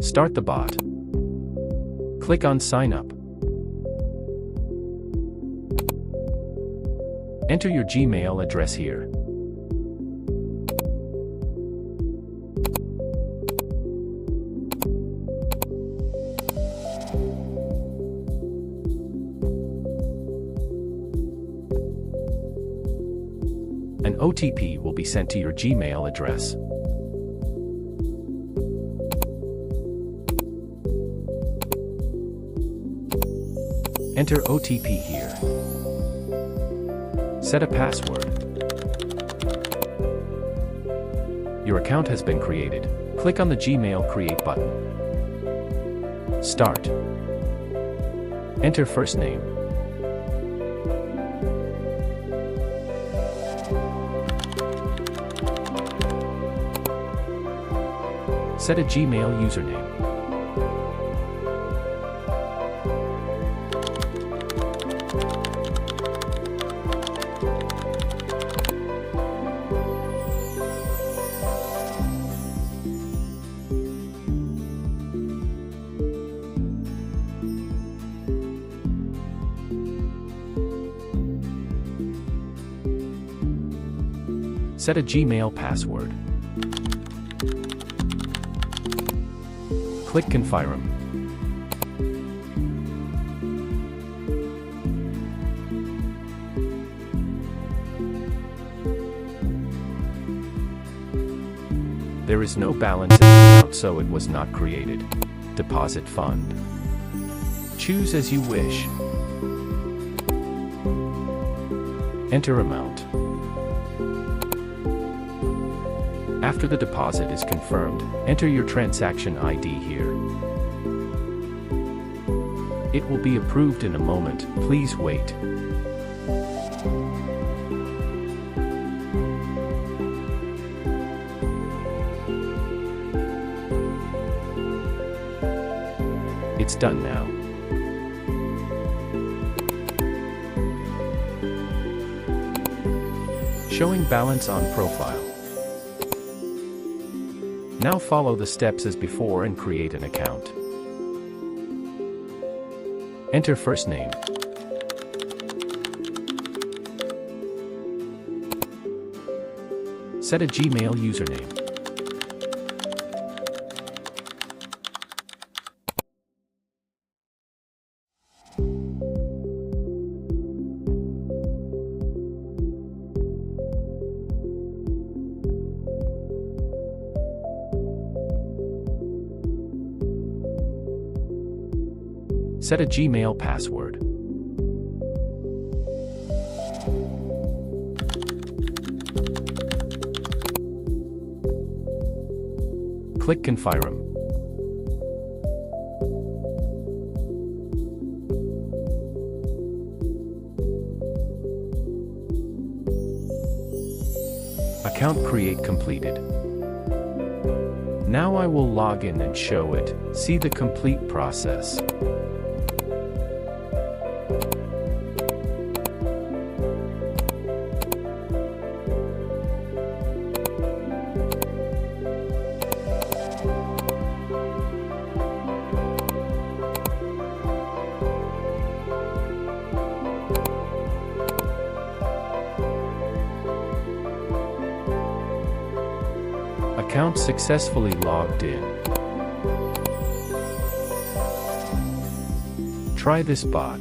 Start the bot. Click on Sign Up. Enter your Gmail address here. An OTP will be sent to your Gmail address. Enter OTP here. Set a password. Your account has been created. Click on the Gmail Create button. Start. Enter first name. Set a Gmail username. Set a Gmail password. Click Confirm. There is no balance in the account, so it was not created. Deposit fund. Choose as you wish. Enter amount. After the deposit is confirmed, enter your transaction ID here. It will be approved in a moment, please wait. It's done now. Showing balance on profile. Now follow the steps as before and create an account. Enter first name. Set a Gmail username. Set a Gmail password. Click Confirm. Account create completed. Now I will log in and show it. See the complete process. Account successfully logged in. Try this bot.